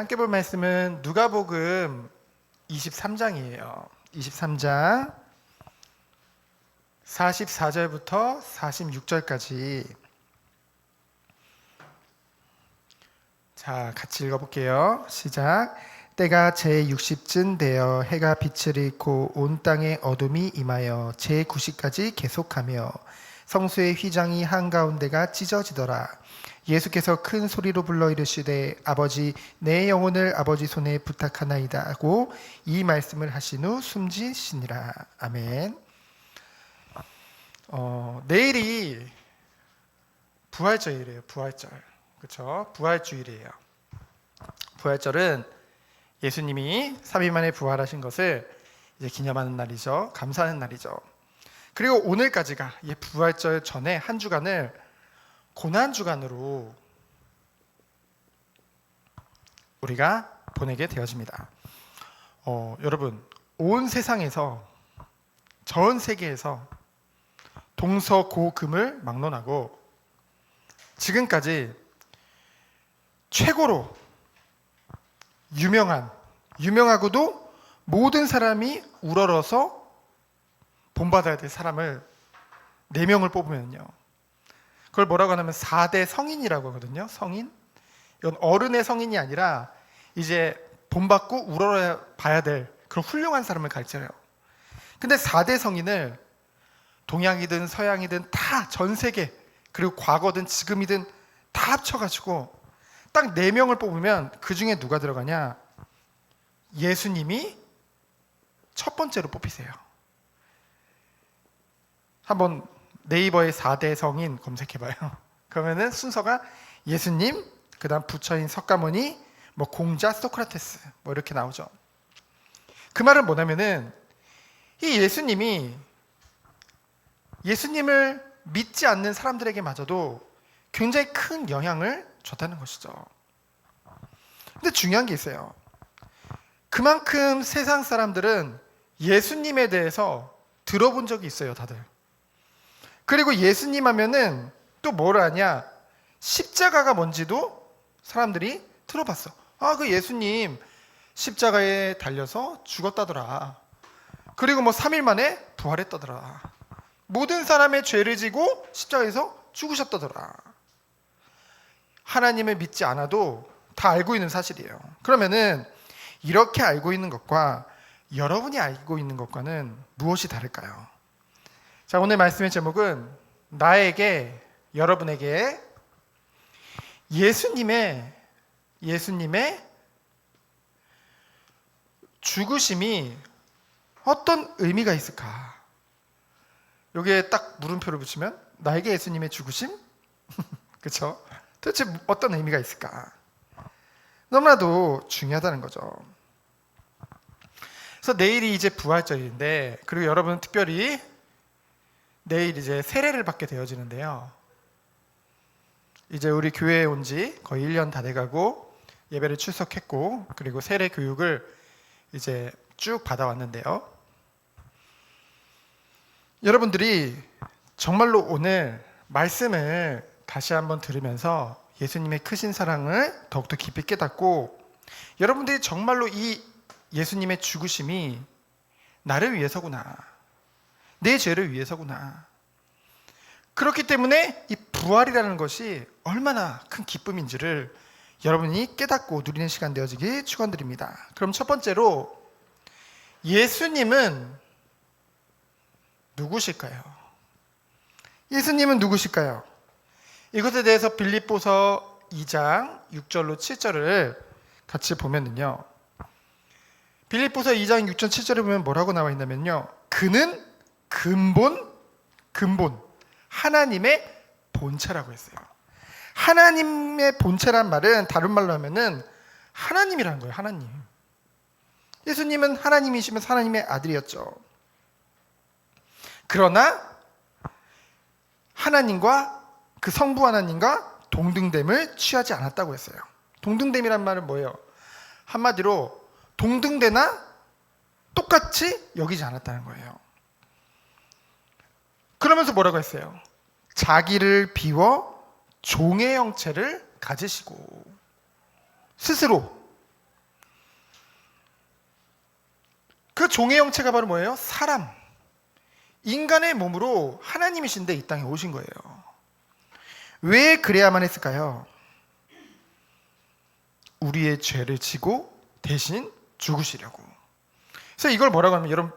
함께 볼 말씀은 누가복음 23장이에요. 23장 44절부터 46절까지. 자, 같이 읽어볼게요. 시작. 때가 제60쯤 되어 해가 빛을 잃고 온 땅에 어둠이 임하여 제90까지 계속하며 성수의 휘장이 한가운데가 찢어지더라. 예수께서 큰 소리로 불러 이르시되 아버지 내 영혼을 아버지 손에 부탁하나이다 하고 이 말씀을 하신 후 숨지시니라. 아멘. 내일이 부활절이래요. 부활절. 그렇죠? 부활주일이에요. 부활절은 예수님이 3일 만에 부활하신 것을 이제 기념하는 날이죠. 감사하는 날이죠. 그리고 오늘까지가 부활절 전에 한 주간을 고난주간으로 우리가 보내게 되어집니다. 여러분, 온 세상에서, 전 세계에서 동서고금을 막론하고 지금까지 최고로 유명하고도 모든 사람이 우러러서 본받아야 될 사람을 4명을 뽑으면요, 그걸 뭐라고 하냐면 4대 성인이라고 하거든요. 성인. 이건 어른의 성인이 아니라 이제 본받고 우러러 봐야 될 그런 훌륭한 사람을 가르쳐요. 근데 4대 성인을 동양이든 서양이든 다 전 세계, 그리고 과거든 지금이든 다 합쳐가지고 딱 4명을 뽑으면 그 중에 누가 들어가냐? 예수님이 첫 번째로 뽑히세요. 한번 네이버에 4대 성인 검색해봐요. 그러면은 순서가 예수님, 그 다음 부처인 석가모니, 공자, 소크라테스 이렇게 나오죠. 그 말은 뭐냐면은 이 예수님을 믿지 않는 사람들에게마저도 굉장히 큰 영향을 줬다는 것이죠. 근데 중요한 게 있어요. 그만큼 세상 사람들은 예수님에 대해서 들어본 적이 있어요, 다들. 그리고 예수님 하면은 또 뭘 아냐? 십자가가 뭔지도 사람들이 들어봤어. 그 예수님 십자가에 달려서 죽었다더라. 그리고 3일 만에 부활했다더라. 모든 사람의 죄를 지고 십자가에서 죽으셨다더라. 하나님을 믿지 않아도 다 알고 있는 사실이에요. 그러면은 이렇게 알고 있는 것과 여러분이 알고 있는 것과는 무엇이 다를까요? 자, 오늘 말씀의 제목은 나에게, 여러분에게 예수님의 죽으심이 어떤 의미가 있을까? 여기에 딱 물음표를 붙이면 나에게 예수님의 죽으심? 그렇죠? 도대체 어떤 의미가 있을까? 너무나도 중요하다는 거죠. 그래서 내일이 이제 부활절인데, 그리고 여러분은 특별히 내일 이제 세례를 받게 되어지는데요. 이제 우리 교회에 온 지 거의 1년 다 돼가고 예배를 출석했고, 그리고 세례 교육을 이제 쭉 받아왔는데요. 여러분들이 정말로 오늘 말씀을 다시 한번 들으면서 예수님의 크신 사랑을 더욱더 깊이 깨닫고, 여러분들이 정말로 이 예수님의 죽으심이 나를 위해서구나, 내 죄를 위해서구나, 그렇기 때문에 이 부활이라는 것이 얼마나 큰 기쁨인지를 여러분이 깨닫고 누리는 시간 되어지기 축원드립니다. 그럼 첫 번째로, 예수님은 누구실까요? 예수님은 누구실까요? 이것에 대해서 빌립보서 2장 6절로 7절을 같이 보면은요, 빌립보서 2장 6절 7절에 보면 뭐라고 나와 있냐면요, 그는 근본 하나님의 본체라고 했어요. 하나님의 본체란 말은 다른 말로 하면은 하나님이라는 거예요. 하나님. 예수님은 하나님이시면서 하나님의 아들이었죠. 그러나 하나님과, 그 성부 하나님과 동등됨을 취하지 않았다고 했어요. 동등됨이란 말은 뭐예요? 한마디로 동등되나 똑같이 여기지 않았다는 거예요. 그러면서 뭐라고 했어요? 자기를 비워 종의 형체를 가지시고 스스로 종의 형체가 바로 뭐예요? 사람. 인간의 몸으로 하나님이신데 이 땅에 오신 거예요. 왜 그래야만 했을까요? 우리의 죄를 지고 대신 죽으시려고. 그래서 이걸 뭐라고 하면 여러분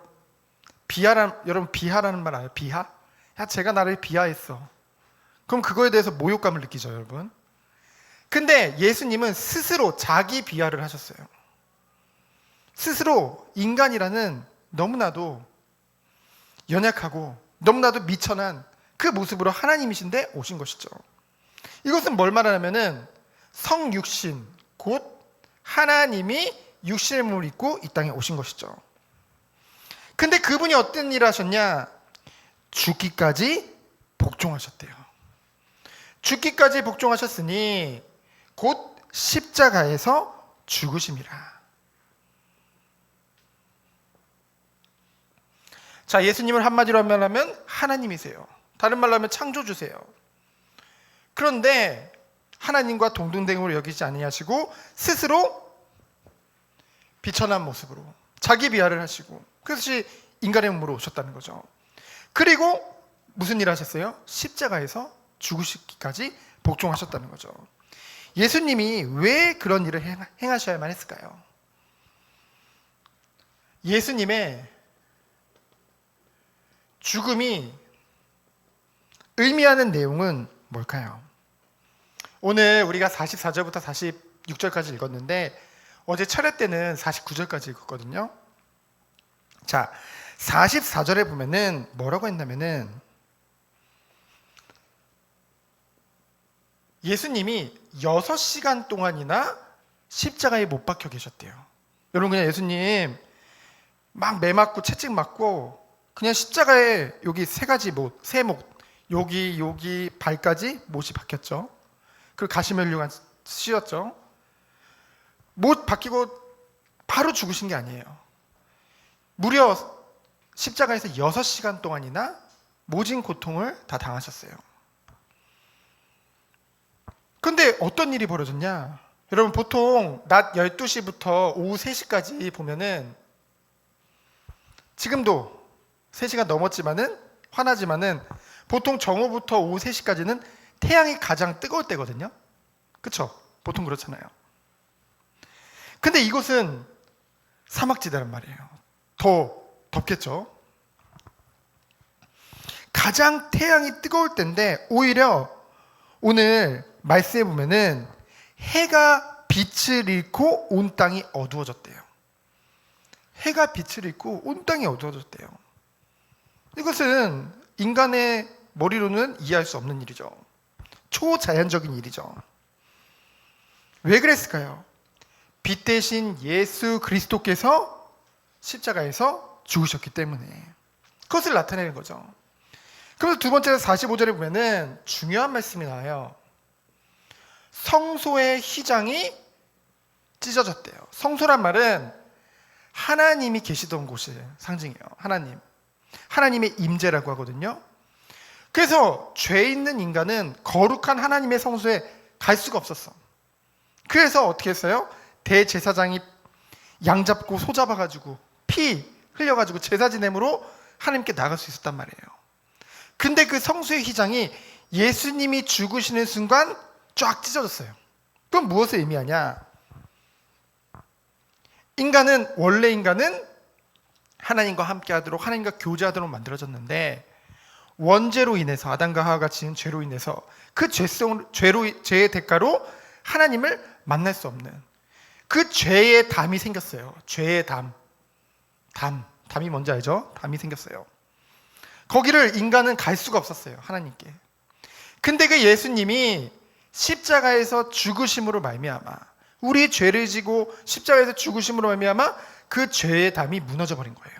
비하라는 말 알아요? 비하? 야, 제가 나를 비하했어. 그럼 그거에 대해서 모욕감을 느끼죠, 여러분. 근데 예수님은 스스로 자기 비하를 하셨어요. 스스로 인간이라는 너무나도 연약하고 너무나도 미천한 그 모습으로 하나님이신데 오신 것이죠. 이것은 뭘 말하냐면은 성육신, 곧 하나님이 육신의 몸을 입고 이 땅에 오신 것이죠. 근데 그분이 어떤 일을 하셨냐? 죽기까지 복종하셨대요. 죽기까지 복종하셨으니 곧 십자가에서 죽으심이라. 자, 예수님을 한마디로 말하면 하나님이세요. 다른 말로 하면 창조주세요. 그런데 하나님과 동등됨으로 여기지 아니하시고 스스로 비천한 모습으로 자기 비하를 하시고 그것이 인간의 몸으로 오셨다는 거죠. 그리고 무슨 일을 하셨어요? 십자가에서 죽으시기까지 복종하셨다는 거죠. 예수님이 왜 그런 일을 행하셔야만 했을까요? 예수님의 죽음이 의미하는 내용은 뭘까요? 오늘 우리가 44절부터 46절까지 읽었는데 어제 철회 때는 49절까지 읽었거든요. 자, 44절에 보면은 뭐라고 했냐면은 예수님이 6시간 동안이나 십자가에 못 박혀 계셨대요. 여러분, 그냥 예수님 막 매 맞고 채찍 맞고 그냥 십자가에 여기 세목 여기 발까지 못이 박혔죠. 그리고 가시면류관 씌웠죠. 못 박히고 바로 죽으신 게 아니에요. 무려 십자가에서 6시간 동안이나 모진 고통을 다 당하셨어요. 그런데 어떤 일이 벌어졌냐? 여러분, 보통 낮 12시부터 오후 3시까지 보면은 지금도 3시간 넘었지만은 화나지만은 보통 정오부터 오후 3시까지는 태양이 가장 뜨거울 때거든요. 그쵸? 보통 그렇잖아요. 근데 이곳은 사막지대란 말이에요. 더 덥겠죠? 가장 태양이 뜨거울 때인데 오히려 오늘 말씀에 보면은 해가 빛을 잃고 온 땅이 어두워졌대요. 해가 빛을 잃고 온 땅이 어두워졌대요. 이것은 인간의 머리로는 이해할 수 없는 일이죠. 초자연적인 일이죠. 왜 그랬을까요? 빛 대신 예수 그리스도께서 십자가에서 죽으셨기 때문에 그것을 나타내는 거죠. 그래서 두 번째로 45절에 보면은 중요한 말씀이 나와요. 성소의 휘장이 찢어졌대요. 성소란 말은 하나님이 계시던 곳의 상징이에요. 하나님의 임재라고 하거든요. 그래서 죄 있는 인간은 거룩한 하나님의 성소에 갈 수가 없었어. 그래서 어떻게 했어요? 대제사장이 양 잡고 소 잡아가지고 피 흘려가지고 제사 지냄으로 하나님께 나갈 수 있었단 말이에요. 근데 그 성소의 휘장이 예수님이 죽으시는 순간 쫙 찢어졌어요. 그럼 무엇을 의미하냐? 원래 인간은 하나님과 함께하도록 하나님과 교제하도록 만들어졌는데 원죄로 인해서 아담과 하와가 지은 죄로 인해서 그 죄의 대가로 하나님을 만날 수 없는 그 죄의 담이 생겼어요. 죄의 담이 뭔지 알죠? 담이 생겼어요. 거기를 인간은 갈 수가 없었어요. 하나님께. 근데 그 예수님이 십자가에서 죽으심으로 말미암아 우리 죄를 지고 십자가에서 죽으심으로 말미암아 그 죄의 담이 무너져 버린 거예요.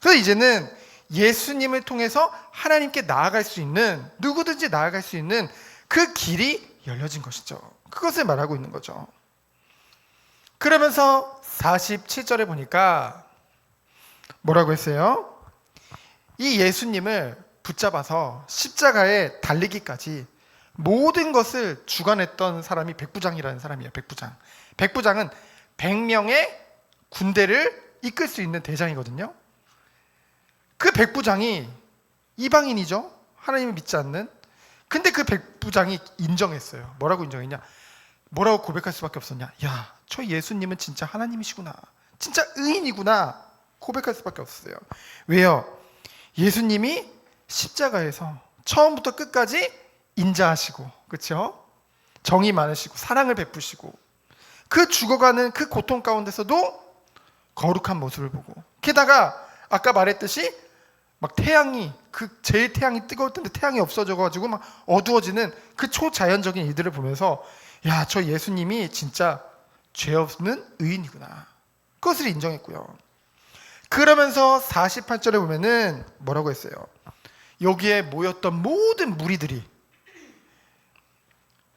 그래서 이제는 예수님을 통해서 하나님께 나아갈 수 있는, 누구든지 나아갈 수 있는 그 길이 열려진 것이죠. 그것을 말하고 있는 거죠. 그러면서 47절에 보니까 뭐라고 했어요? 이 예수님을 붙잡아서 십자가에 달리기까지 모든 것을 주관했던 사람이 백부장이라는 사람이에요. 백부장은 100명의 군대를 이끌 수 있는 대장이거든요. 그 백부장이 이방인이죠. 하나님을 믿지 않는. 근데 그 백부장이 인정했어요. 뭐라고 인정했냐? 뭐라고 고백할 수밖에 없었냐? 야, 저 예수님은 진짜 하나님이시구나. 진짜 의인이구나. 고백할 수밖에 없었어요. 왜요? 예수님이 십자가에서 처음부터 끝까지 인자하시고, 그렇죠? 정이 많으시고 사랑을 베푸시고 그 죽어가는 그 고통 가운데서도 거룩한 모습을 보고, 게다가 아까 말했듯이 막 태양이 제일 태양이 뜨거울 텐데 태양이 없어져 가지고 막 어두워지는 그 초자연적인 일들을 보면서 야, 저 예수님이 진짜 죄 없는 의인이구나. 그것을 인정했고요. 그러면서 48절에 보면은 뭐라고 했어요? 여기에 모였던 모든 무리들이,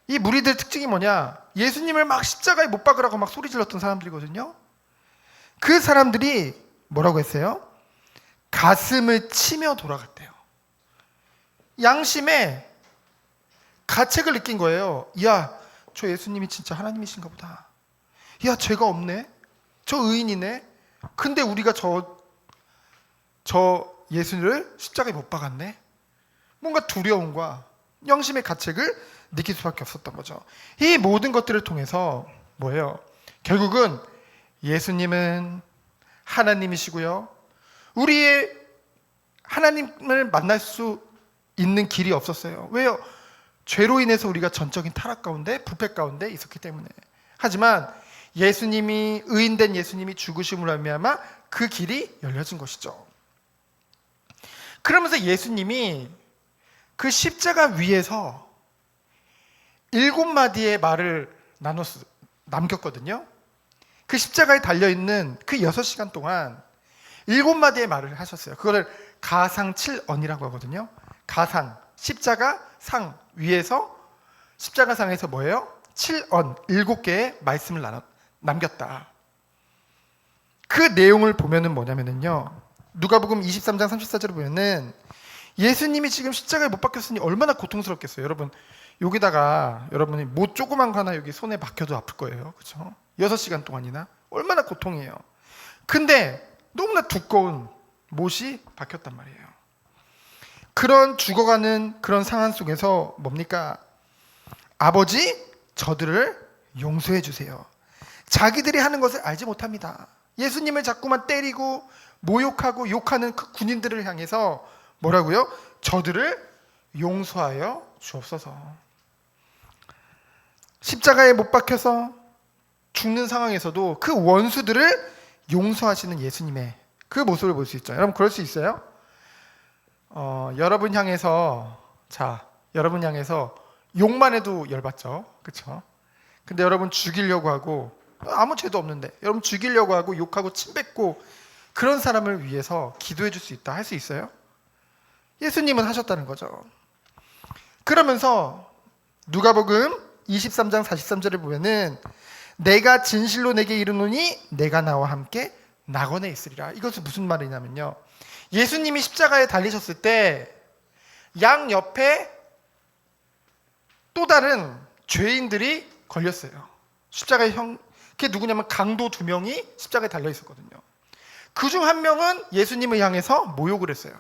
이 무리들 특징이 뭐냐? 예수님을 막 십자가에 못 박으라고 막 소리 질렀던 사람들이거든요. 그 사람들이 뭐라고 했어요? 가슴을 치며 돌아갔대요. 양심에 가책을 느낀 거예요. 야, 저 예수님이 진짜 하나님이신가 보다. 야, 죄가 없네. 저 의인이네. 근데 우리가 저 예수를 십자가에 못 박았네. 뭔가 두려움과 양심의 가책을 느낄 수밖에 없었던 거죠. 이 모든 것들을 통해서 뭐예요? 결국은 예수님은 하나님이시고요. 우리의 하나님을 만날 수 있는 길이 없었어요. 왜요? 죄로 인해서 우리가 전적인 타락 가운데, 부패 가운데 있었기 때문에. 하지만 예수님이, 의인된 예수님이 죽으심으로 말미암아 그 길이 열려진 것이죠. 그러면서 예수님이 그 십자가 위에서 7마디의 말을 남겼거든요. 그 십자가에 달려있는 그 6시간 동안 7마디의 말을 하셨어요. 그거를 가상칠언이라고 하거든요. 가상, 십자가 상 위에서, 십자가상에서 뭐예요? 7언, 7개의 말씀을 남겼다. 그 내용을 보면은 뭐냐면요, 누가복음 23장 34절을 보면은 예수님이 지금 십자가에 못 박혔으니 얼마나 고통스럽겠어요. 여러분, 여기다가 여러분이 못 조그만 거 하나 여기 손에 박혀도 아플 거예요. 그렇죠? 6시간 동안이나 얼마나 고통이에요. 근데 너무나 두꺼운 못이 박혔단 말이에요. 그런 죽어가는 그런 상황 속에서 뭡니까? 아버지, 저들을 용서해 주세요. 자기들이 하는 것을 알지 못합니다. 예수님을 자꾸만 때리고 모욕하고 욕하는 그 군인들을 향해서 뭐라고요? 저들을 용서하여 주옵소서. 십자가에 못 박혀서 죽는 상황에서도 그 원수들을 용서하시는 예수님의 그 모습을 볼 수 있죠. 여러분, 그럴 수 있어요? 여러분 향해서 욕만 해도 열받죠. 그렇죠? 근데 여러분 죽이려고 하고, 아무 죄도 없는데 여러분 죽이려고 하고 욕하고 침뱉고 그런 사람을 위해서 기도해 줄 수 있다, 할 수 있어요? 예수님은 하셨다는 거죠. 그러면서 누가복음 23장 43절에 보면은 내가 진실로 내게 이르노니 내가 나와 함께 낙원에 있으리라. 이것은 무슨 말이냐면요, 예수님이 십자가에 달리셨을 때 양 옆에 또 다른 죄인들이 걸렸어요. 십자가에 그게 누구냐면 강도 2명이 십자가에 달려 있었거든요. 그중 한 명은 예수님을 향해서 모욕을 했어요.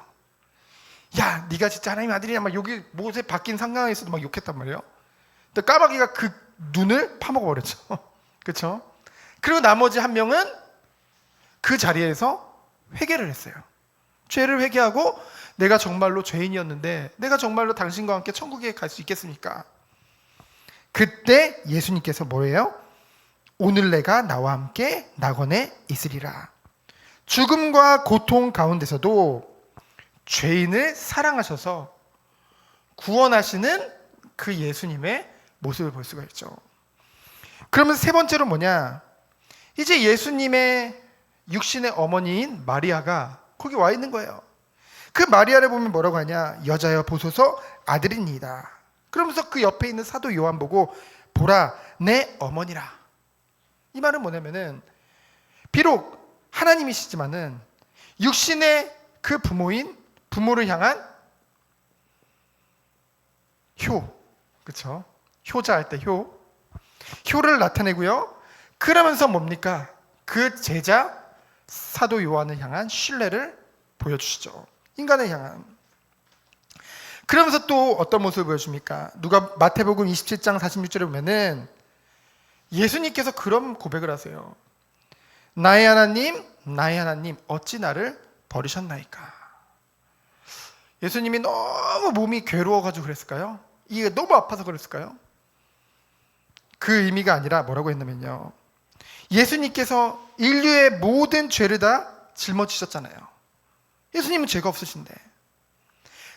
야, 네가 진짜 하나님 아들이냐, 막 여기 못에 박힌 상황에서도 막 욕했단 말이에요. 근데 까마귀가 그 눈을 파먹어 버렸죠. 그렇죠? 그리고 나머지 한 명은 그 자리에서 회개를 했어요. 죄를 회개하고 내가 정말로 죄인이었는데 내가 정말로 당신과 함께 천국에 갈 수 있겠습니까? 그때 예수님께서 뭐예요? 오늘 내가 나와 함께 낙원에 있으리라. 죽음과 고통 가운데서도 죄인을 사랑하셔서 구원하시는 그 예수님의 모습을 볼 수가 있죠. 그러면 세 번째로 뭐냐? 이제 예수님의 육신의 어머니인 마리아가 거기 와 있는 거예요. 그 마리아를 보면 뭐라고 하냐? 여자여 보소서 아들이니이다. 그러면서 그 옆에 있는 사도 요한 보고 보라 내 어머니라. 이 말은 뭐냐면은 비록 하나님이시지만은 육신의 그 부모를 향한 그렇죠? 효자 할 때 효를 나타내고요. 그러면서 뭡니까? 그 제자 사도 요한을 향한 신뢰를 보여주시죠. 인간을 향한. 그러면서 또 어떤 모습을 보여줍니까? 누가 마태복음 27장 46절에 보면은 예수님께서 그런 고백을 하세요. 나의 하나님, 어찌 나를 버리셨나이까? 예수님이 너무 몸이 괴로워가지고 그랬을까요? 이게 너무 아파서 그랬을까요? 그 의미가 아니라 뭐라고 했냐면요. 예수님께서 인류의 모든 죄를 다 짊어지셨잖아요. 예수님은 죄가 없으신데.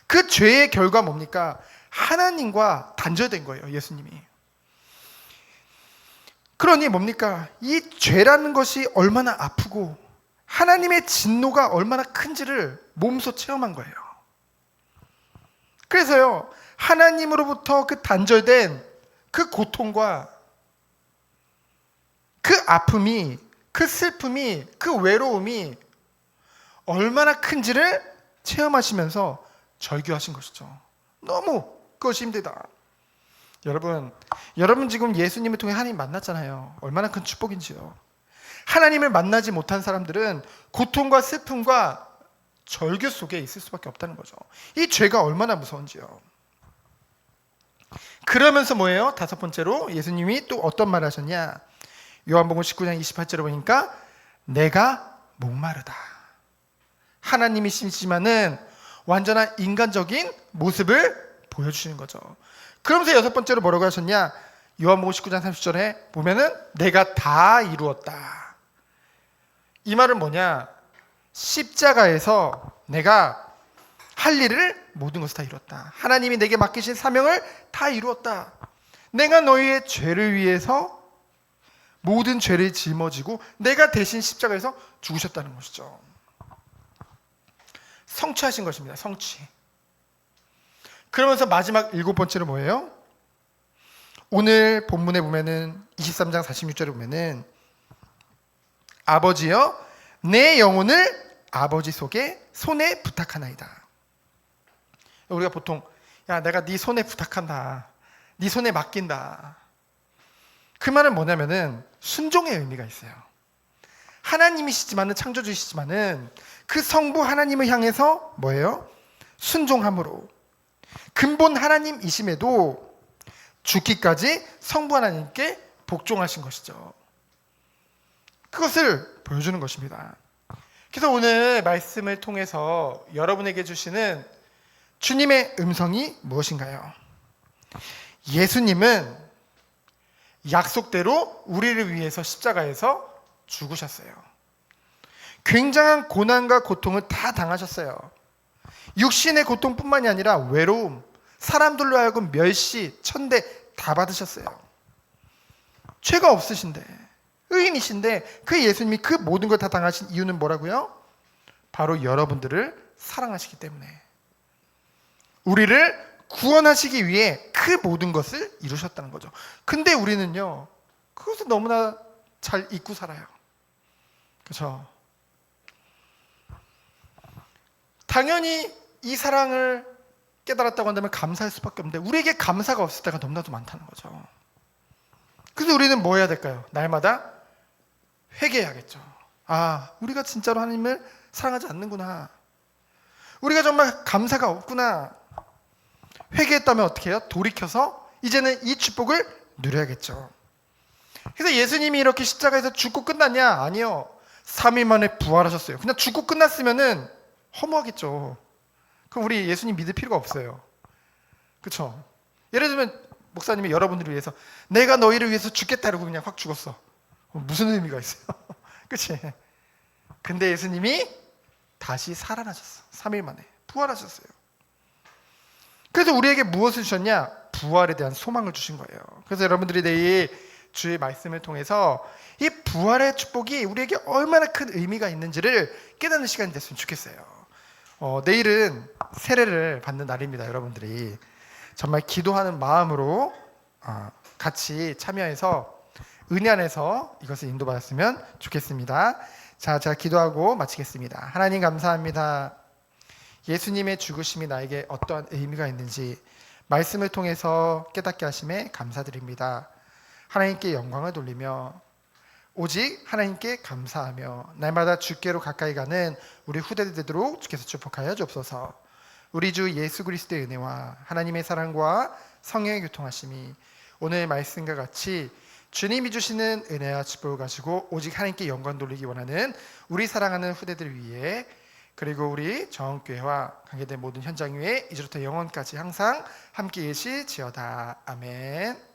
그 죄의 결과 뭡니까? 하나님과 단절된 거예요, 예수님이. 그러니 뭡니까? 이 죄라는 것이 얼마나 아프고 하나님의 진노가 얼마나 큰지를 몸소 체험한 거예요. 그래서요, 하나님으로부터 그 단절된 그 고통과 그 아픔이, 그 슬픔이, 그 외로움이 얼마나 큰지를 체험하시면서 절규하신 것이죠. 너무 그것이 힘들다. 여러분 지금 예수님을 통해 하나님 만났잖아요. 얼마나 큰 축복인지요. 하나님을 만나지 못한 사람들은 고통과 슬픔과 절규 속에 있을 수밖에 없다는 거죠. 이 죄가 얼마나 무서운지요. 그러면서 뭐예요? 다섯 번째로 예수님이 또 어떤 말을 하셨냐? 요한복음 19장 28절에 보니까 내가 목마르다. 하나님이시지만은 완전한 인간적인 모습을 보여주시는 거죠. 그러면서 여섯 번째로 뭐라고 하셨냐? 요한복음 19장 30절에 보면은 내가 다 이루었다. 이 말은 뭐냐? 십자가에서 내가 할 일을 모든 것을 다 이뤘다. 하나님이 내게 맡기신 사명을 다 이루었다. 내가 너희의 죄를 위해서 모든 죄를 짊어지고 내가 대신 십자가에서 죽으셨다는 것이죠. 성취하신 것입니다. 성취. 그러면서 마지막 일곱 번째로 뭐예요? 오늘 본문에 보면은 23장 46절에 보면은 아버지여 내 영혼을 아버지 손에 부탁하나이다. 우리가 보통 야 내가 네 손에 부탁한다. 네 손에 맡긴다. 그 말은 뭐냐면은 순종의 의미가 있어요. 하나님이시지만은 창조주이시지만은 그 성부 하나님을 향해서 뭐예요? 순종함으로 근본 하나님이심에도 죽기까지 성부 하나님께 복종하신 것이죠. 그것을 보여주는 것입니다. 그래서 오늘 말씀을 통해서 여러분에게 주시는 주님의 음성이 무엇인가요? 예수님은 약속대로 우리를 위해서 십자가에서 죽으셨어요. 굉장한 고난과 고통을 다 당하셨어요. 육신의 고통뿐만이 아니라 외로움, 사람들로 하여금 멸시, 천대 다 받으셨어요. 죄가 없으신데, 의인이신데 그 예수님이 그 모든 걸 다 당하신 이유는 뭐라고요? 바로 여러분들을 사랑하시기 때문에 우리를 구원하시기 위해 그 모든 것을 이루셨다는 거죠. 근데 우리는요, 그것을 너무나 잘 잊고 살아요. 그렇죠? 당연히 이 사랑을 깨달았다고 한다면 감사할 수밖에 없는데 우리에게 감사가 없을 때가 너무나도 많다는 거죠. 그래서 우리는 뭐 해야 될까요? 날마다 회개해야겠죠. 아, 우리가 진짜로 하나님을 사랑하지 않는구나. 우리가 정말 감사가 없구나. 회개했다면 어떻게 해요? 돌이켜서 이제는 이 축복을 누려야겠죠. 그래서 예수님이 이렇게 십자가에서 죽고 끝났냐? 아니요. 3일 만에 부활하셨어요. 그냥 죽고 끝났으면은 허무하겠죠. 그럼 우리 예수님 믿을 필요가 없어요. 그렇죠? 예를 들면 목사님이 여러분들을 위해서 내가 너희를 위해서 죽겠다 이러고 그냥 확 죽었어. 무슨 의미가 있어요? 그렇지? 근데 예수님이 다시 살아나셨어. 3일 만에 부활하셨어요. 그래서 우리에게 무엇을 주셨냐? 부활에 대한 소망을 주신 거예요. 그래서 여러분들이 내일 주의 말씀을 통해서 이 부활의 축복이 우리에게 얼마나 큰 의미가 있는지를 깨닫는 시간이 됐으면 좋겠어요. 내일은 세례를 받는 날입니다. 여러분들이 정말 기도하는 마음으로 같이 참여해서 은혜 안에서 이것을 인도받았으면 좋겠습니다. 자, 제가 기도하고 마치겠습니다. 하나님 감사합니다. 예수님의 죽으심이 나에게 어떠한 의미가 있는지 말씀을 통해서 깨닫게 하심에 감사드립니다. 하나님께 영광을 돌리며 오직 하나님께 감사하며 날마다 주께로 가까이 가는 우리 후대들 되도록 주께서 축복하여 주옵소서. 우리 주 예수 그리스도의 은혜와 하나님의 사랑과 성령의 교통하심이 오늘 말씀과 같이 주님이 주시는 은혜와 축복을 가지고 오직 하나님께 영광 돌리기 원하는 우리 사랑하는 후대들 위해, 그리고 우리 정교회와 관계된 모든 현장 위에 이제부터 영원까지 항상 함께 계실지어다. 아멘.